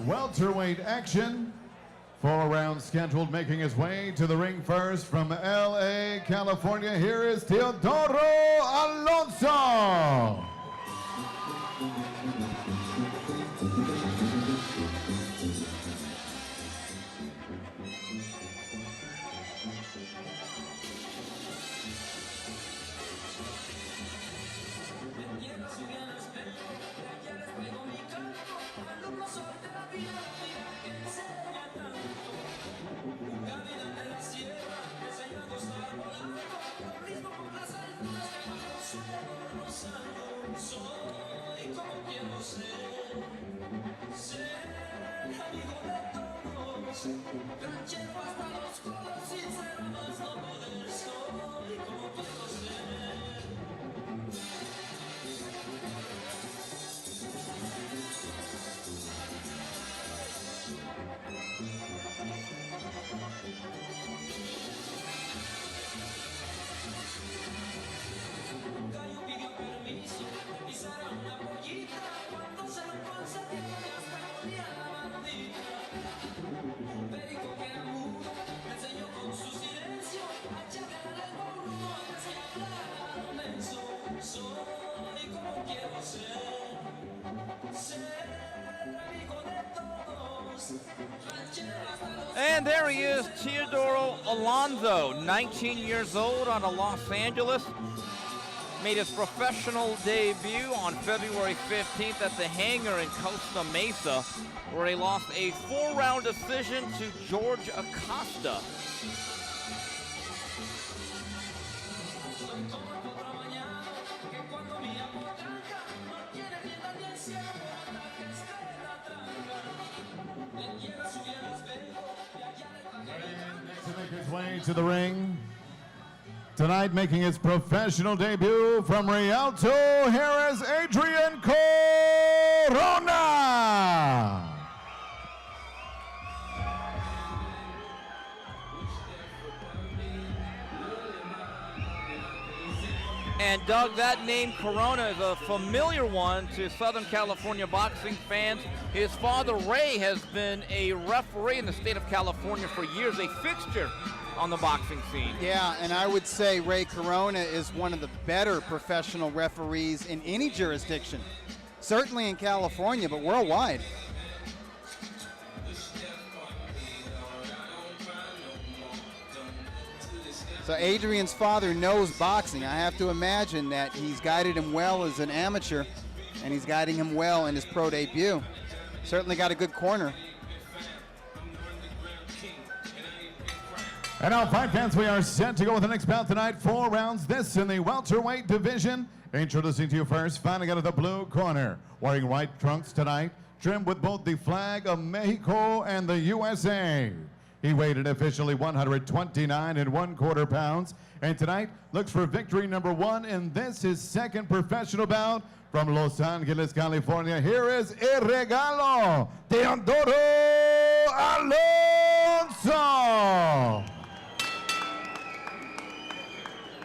welterweight action. 4 rounds scheduled, making his way to the ring first from L.A., California. Here is Teodoro Alonso. And there he is, Teodoro Alonso, 19 years old, out of Los Angeles. Made his professional debut on February 15th at the Hangar in Costa Mesa, where he lost a 4-round decision to George Acosta. To make his way to the ring tonight, making his professional debut from Rialto, here is Adrian Corona. And Doug, that name Corona is a familiar one to Southern California boxing fans. His father, Ray, has been a referee in the state of California for years, a fixture on the boxing scene. Yeah, and I would say Ray Corona is one of the better professional referees in any jurisdiction. Certainly in California, but worldwide. So Adrian's father knows boxing. I have to imagine that he's guided him well as an amateur, and he's guiding him well in his pro debut. Certainly got a good corner. And now, fight fans, we are set to go with the next bout tonight. 4 rounds, this in the welterweight division. Introducing to you first, fighting out of the blue corner, wearing white trunks tonight, trimmed with both the flag of Mexico and the USA. He weighed in officially 129 1/4 pounds, and tonight looks for victory number 1 in this, his second professional bout from Los Angeles, California. Here is El Regalo, Teodoro Alonso.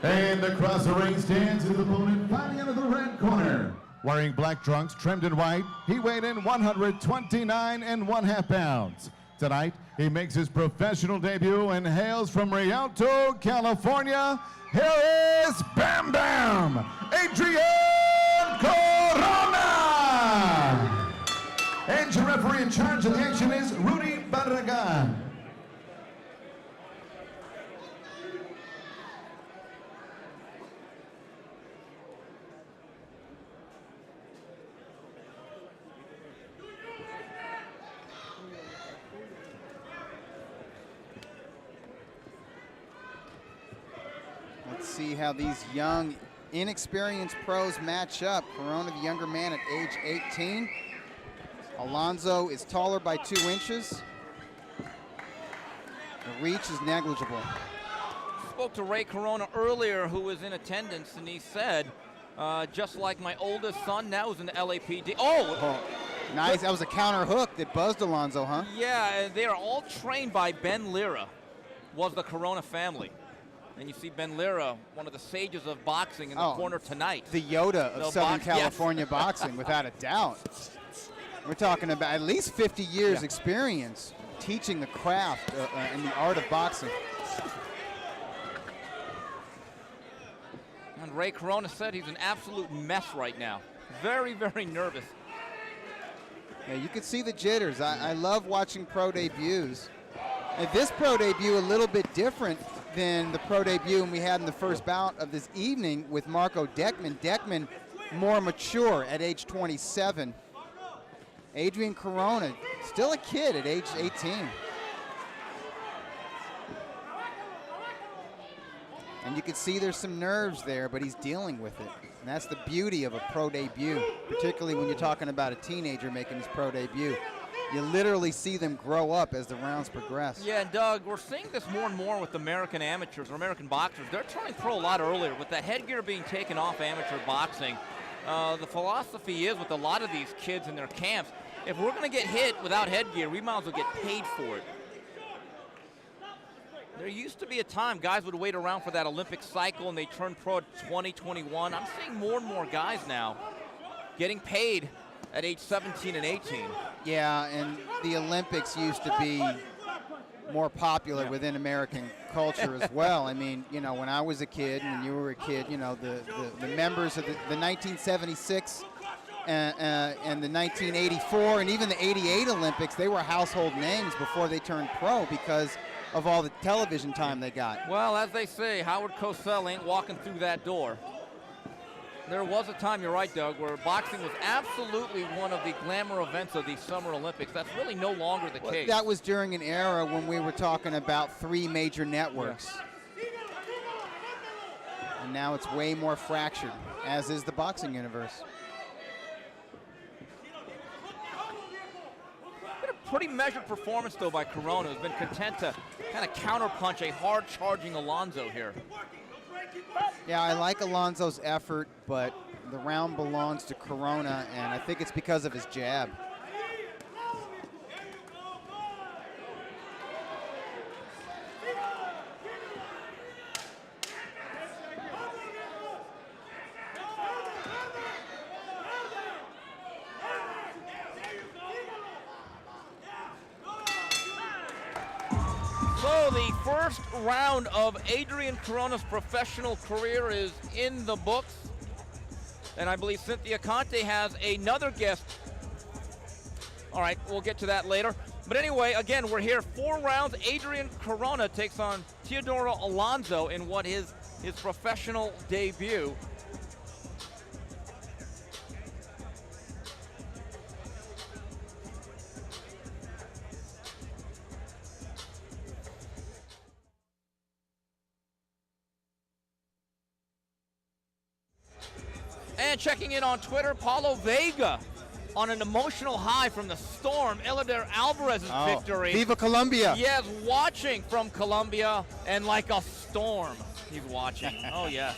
And across the ring stands his opponent, fighting out of the red corner, wearing black trunks, trimmed in white. He weighed in 129 1/2 pounds. Tonight, he makes his professional debut and hails from Rialto, California. Here is Bam Bam, Adrian Corona. And your referee in charge of the action is Rudy Barragan. Let's see how these young, inexperienced pros match up. Corona, the younger man at age 18. Alonso is taller by 2 inches. The reach is negligible. Spoke to Ray Corona earlier, who was in attendance, and he said, just like my oldest son now is in the LAPD. Oh! Nice, that was a counter hook that buzzed Alonso, huh? Yeah, they are all trained by Ben Lira, was the Corona family. And you see Ben Lira, one of the sages of boxing, in the corner tonight. The Yoda of Southern California boxing, without a doubt. We're talking about at least 50 years Yeah. experience teaching the craft and the art of boxing. And Ray Corona said he's an absolute mess right now. Very, very nervous. Yeah, you can see the jitters. I love watching pro debuts. And this pro debut a little bit different than the pro debut we had in the first bout of this evening with Marco Deckman. Deckman more mature at age 27. Adrian Corona, still a kid at age 18. And you can see there's some nerves there, but he's dealing with it. And that's the beauty of a pro debut, particularly when you're talking about a teenager making his pro debut. You literally see them grow up as the rounds progress. Yeah, and Doug, we're seeing this more and more with American amateurs or American boxers. They're turning pro a lot earlier. With the headgear being taken off amateur boxing, the philosophy is with a lot of these kids in their camps, if we're going to get hit without headgear, we might as well get paid for it. There used to be a time guys would wait around for that Olympic cycle and they turn pro at 20, 21. I'm seeing more and more guys now getting paid at age 17 and 18. Yeah, and the Olympics used to be more popular within American culture as well. I mean, you know, when I was a kid, when you were a kid, you know, the members of the 1976 and the 1984 and even the 88 Olympics, they were household names before they turned pro because of all the television time they got. Well, as they say, Howard Cosell ain't walking through that door. There was a time, you're right, Doug, where boxing was absolutely one of the glamour events of the Summer Olympics. That's really no longer the case. That was during an era when we were talking about 3 major networks. And now it's way more fractured, as is the boxing universe. Been a pretty measured performance, though, by Corona, who's been content to kind of counterpunch a hard-charging Alonso here. Yeah, I like Alonso's effort, but the round belongs to Corona, and I think it's because of his jab. So the first round of Adrian Corona's professional career is in the books. And I believe Cynthia Conte has another guest. All right, we'll get to that later. But anyway, again, we're here 4 rounds. Adrian Corona takes on Teodoro Alonso in what is his professional debut. And checking in on Twitter, Paulo Vega on an emotional high from the storm. Eladir Alvarez's victory. Viva Colombia. Yes, watching from Colombia and like a storm. He's watching. Oh, yes.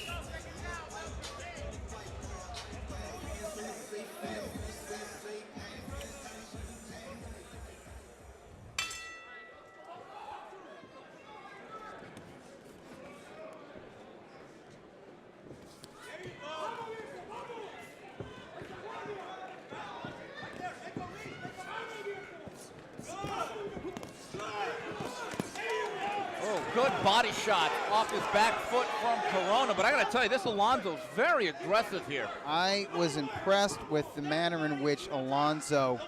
Good body shot off his back foot from Corona, but I gotta tell you, this Alonso's very aggressive here. I was impressed with the manner in which Alonso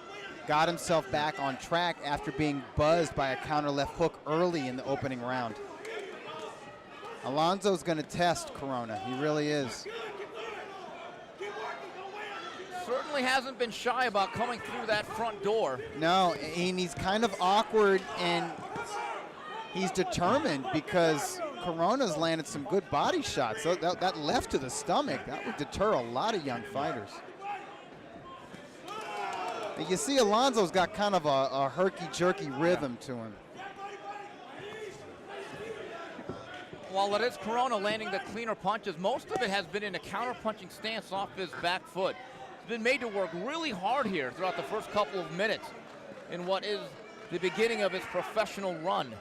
got himself back on track after being buzzed by a counter left hook early in the opening round. Alonso's gonna test Corona, he really is. Certainly hasn't been shy about coming through that front door. No, and he's kind of awkward and he's determined because Corona's landed some good body shots. So that left to the stomach, that would deter a lot of young fighters. And you see Alonso's got kind of a herky-jerky rhythm to him. While it is Corona landing the cleaner punches, most of it has been in a counter-punching stance off his back foot. He's been made to work really hard here throughout the first couple of minutes in what is the beginning of his professional run.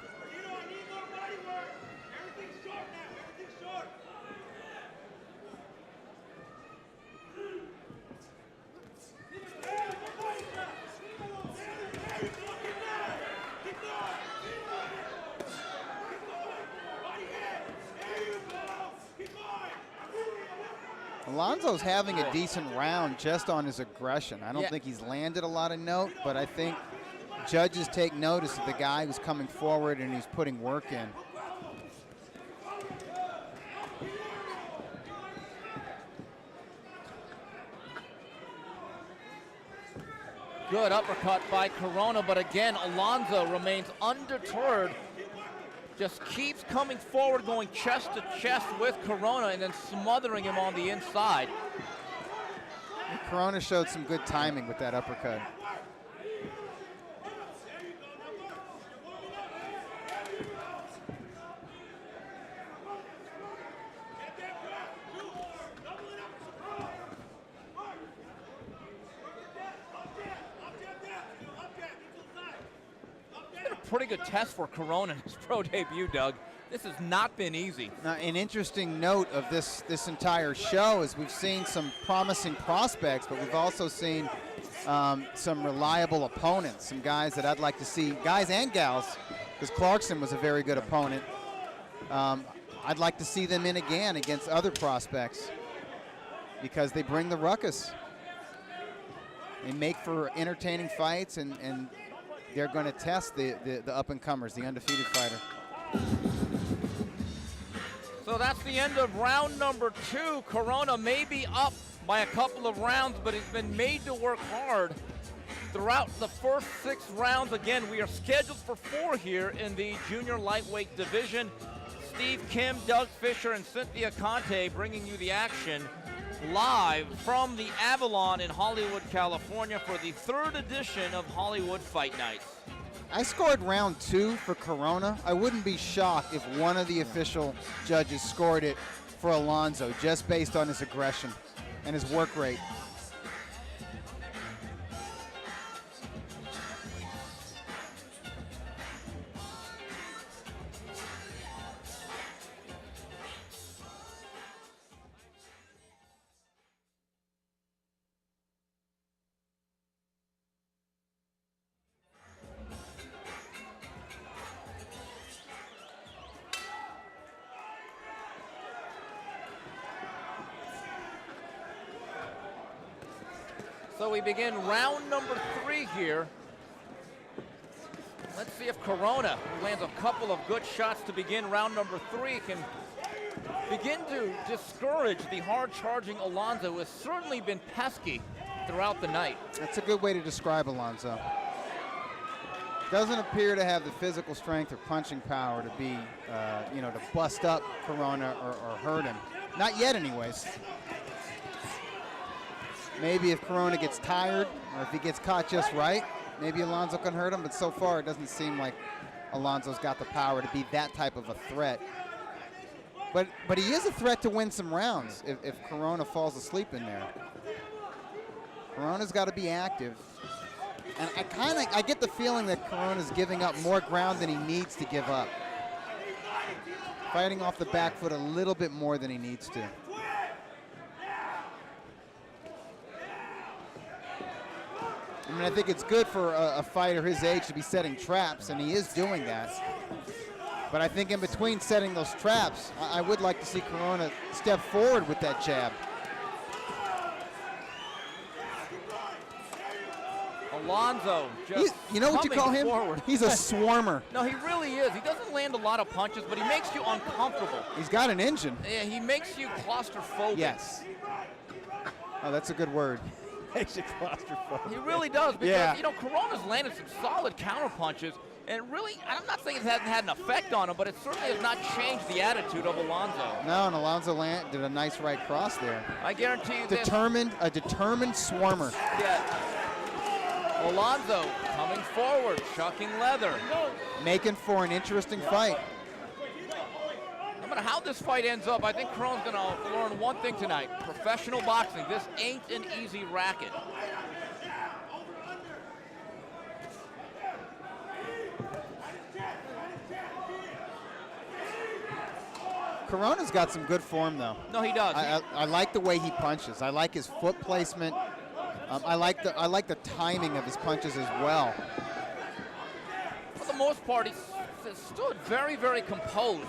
Alonso's having a decent round just on his aggression. I don't think he's landed a lot of note, but I think judges take notice of the guy who's coming forward and who's putting work in. Good uppercut by Corona, but again, Alonso remains undeterred. Just keeps coming forward, going chest to chest with Corona and then smothering him on the inside. And Corona showed some good timing with that uppercut. Pretty good test for Corona in his pro debut, Doug. This has not been easy. Now, an interesting note of this entire show is we've seen some promising prospects, but we've also seen some reliable opponents, some guys that I'd like to see, guys and gals, because Clarkson was a very good opponent. I'd like to see them in again against other prospects because they bring the ruckus. They make for entertaining fights, and they're going to test the up-and-comers, the undefeated fighter. So that's the end of round number 2. Corona may be up by a couple of rounds, but he's been made to work hard throughout the first 6 rounds. Again, we are scheduled for 4 here in the junior lightweight division. Steve Kim, Doug Fisher, and Cynthia Conte bringing you the action live from the Avalon in Hollywood, California for the 3rd edition of Hollywood Fight Nights. I scored round 2 for Corona. I wouldn't be shocked if one of the official judges scored it for Alonso just based on his aggression and his work rate. So we begin round number 3 here. Let's see if Corona, who lands a couple of good shots to begin round number 3, can begin to discourage the hard-charging Alonso, who has certainly been pesky throughout the night. That's a good way to describe Alonso. Doesn't appear to have the physical strength or punching power to be, to bust up Corona or hurt him. Not yet, anyways. Maybe if Corona gets tired or if he gets caught just right, maybe Alonso can hurt him, but so far it doesn't seem like Alonso's got the power to be that type of a threat. But he is a threat to win some rounds if Corona falls asleep in there. Corona's got to be active. And I get the feeling that Corona's giving up more ground than he needs to give up. Fighting off the back foot a little bit more than he needs to. I mean, I think it's good for a fighter his age to be setting traps, and he is doing that. But I think in between setting those traps, I would like to see Corona step forward with that jab. Alonso just you know what you call him? Forward. He's a swarmer. No, he really is. He doesn't land a lot of punches, but he makes you uncomfortable. He's got an engine. Yeah, he makes you claustrophobic. Yes. Oh, that's a good word. Makes you claustrophobic. He really does, because, Corona's landed some solid counter punches, and really, I'm not saying it hasn't had an effect on him, but it certainly has not changed the attitude of Alonso. No, and Alonso did a nice right cross there. I guarantee you a determined swarmer. Yeah. Alonso coming forward, chucking leather. Making for an interesting fight. No matter how this fight ends up, I think Corona's going to learn one thing tonight. Professional boxing, this ain't an easy racket. Corona's got some good form, though. No, he does. I like the way he punches. I like his foot placement. I like the timing of his punches as well. For the most part, he's stood very, very composed.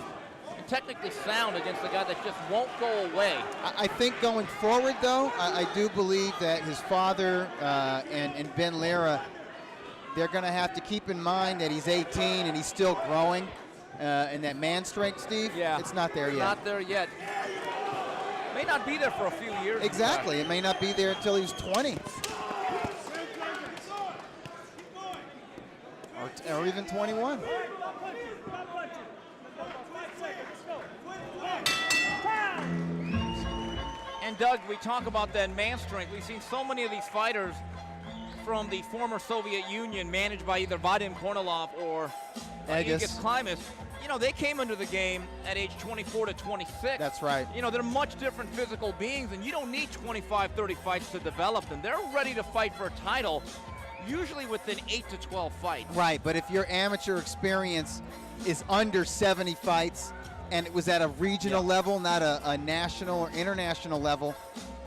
and technically sound against a guy that just won't go away. I think going forward, though, I do believe that his father and Ben Lira, they're going to have to keep in mind that he's 18 and he's still growing. And that man strength, Steve, it's not there yet. Not there yet. May not be there for a few years. Exactly. It may not be there until he's 20. Or even 21. And Doug, we talk about that man strength. We've seen so many of these fighters from the former Soviet Union managed by either Vadim Kornilov or Egis Klimas. You know, they came into the game at age 24 to 26. That's right. You know, they're much different physical beings, and you don't need 25, 30 fights to develop them. They're ready to fight for a title, usually within 8 to 12 fights. Right, but if your amateur experience is under 70 fights, and it was at a regional level, not a national or international level,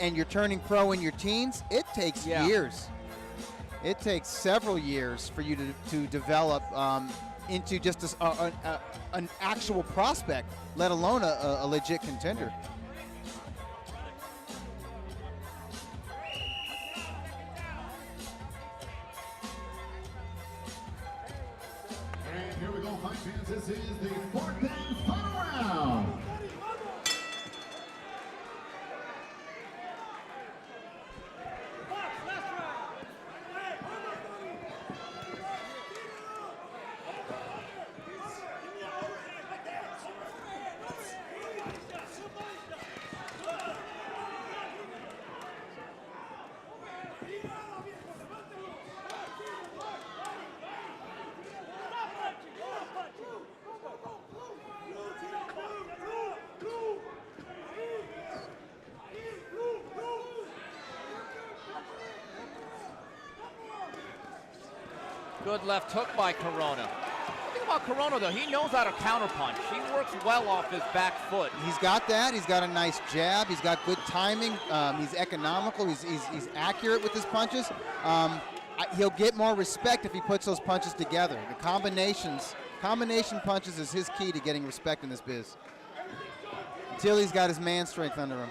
and you're turning pro in your teens, it takes years. It takes several years for you to develop into just an actual prospect, let alone a legit contender. And here we go, fight fans. This is the fourth and final round. Good left hook by Corona. The thing about Corona, though, he knows how to counterpunch. He works well off his back foot. He's got that. He's got a nice jab. He's got good timing. He's economical. He's accurate with his punches. He'll get more respect if he puts those punches together. The combination punches is his key to getting respect in this biz. Until he's got his man strength under him.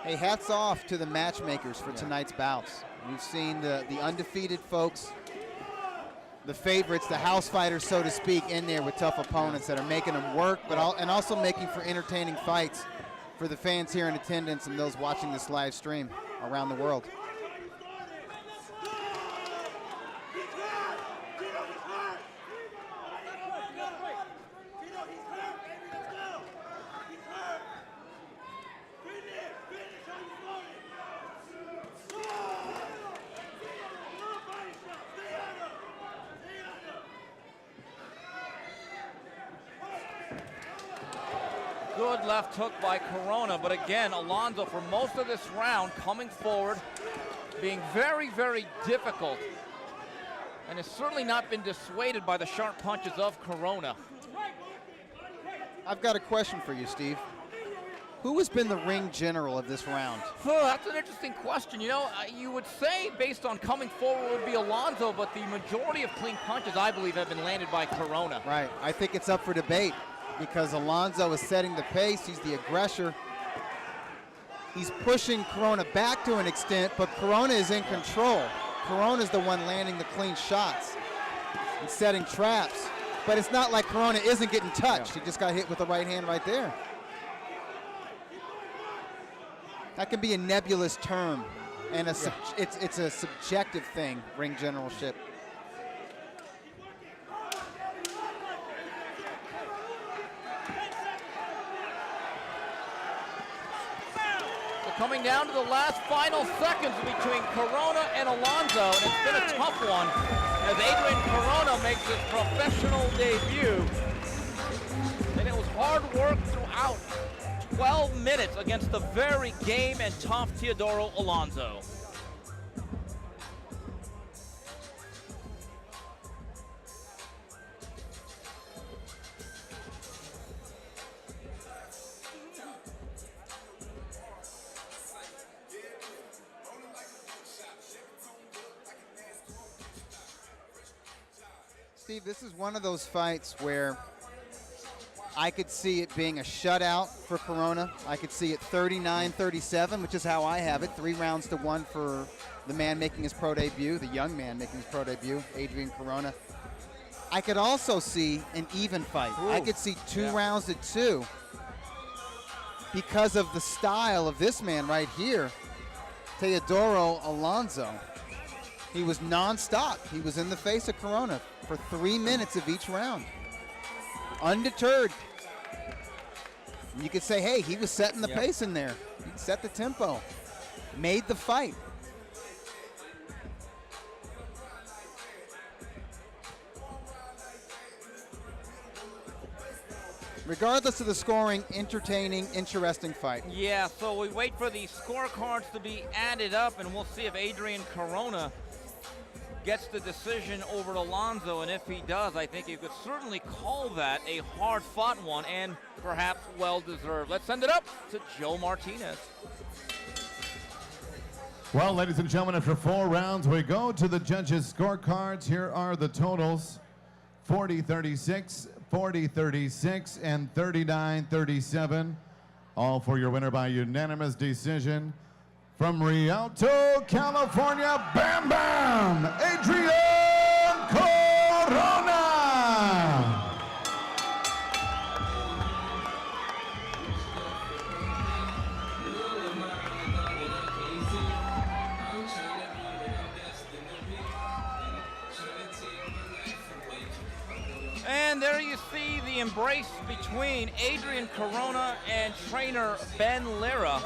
Hey, hats off to the matchmakers for tonight's bouts. We've seen the undefeated folks, the favorites, the house fighters, so to speak, in there with tough opponents that are making them work, and also making for entertaining fights for the fans here in attendance and those watching this live stream around the world. Good left hook by Corona, but again, Alonso for most of this round coming forward, being very, very difficult, and has certainly not been dissuaded by the sharp punches of Corona. I've got a question for you, Steve. Who has been the ring general of this round? Oh, that's an interesting question. You know, you would say based on coming forward would be Alonso, but the majority of clean punches, I believe, have been landed by Corona. Right. I think it's up for debate because Alonso is setting the pace. He's the aggressor. He's pushing Corona back to an extent, but Corona is in control. Corona's the one landing the clean shots and setting traps. But it's not like Corona isn't getting touched. He just got hit with the right hand right there. That can be a nebulous term, and it's a subjective thing, ring generalship. So coming down to the last final seconds between Corona and Alonso, and it's been a tough one as Adrian Corona makes his professional debut. And it was hard work throughout. 12 minutes against the very game and tough Teodoro Alonso. Steve, this is one of those fights where I could see it being a shutout for Corona. I could see it 39-37, which is how I have it. 3-1 for the man making his pro debut, the young man making his pro debut, Adrian Corona. I could also see an even fight. Ooh. I could see 2-2 because of the style of this man right here, Teodoro Alonso. He was nonstop. He was in the face of Corona for 3 minutes of each round. Undeterred. You could say, hey, he was setting the pace in there. He set the tempo. Made the fight. Regardless of the scoring, entertaining, interesting fight. Yeah, so we wait for the scorecards to be added up, and we'll see if Adrian Corona gets the decision over Alonso, and if he does, I think you could certainly call that a hard-fought one and perhaps well-deserved. Let's send it up to Joe Martinez. Well, ladies and gentlemen, after 4 rounds, we go to the judges' scorecards. Here are the totals: 40-36, 40-36, and 39-37. All for your winner by unanimous decision. From Rialto, California, Bam Bam, Adrian Corona. And there you see the embrace between Adrian Corona and trainer Ben Lira.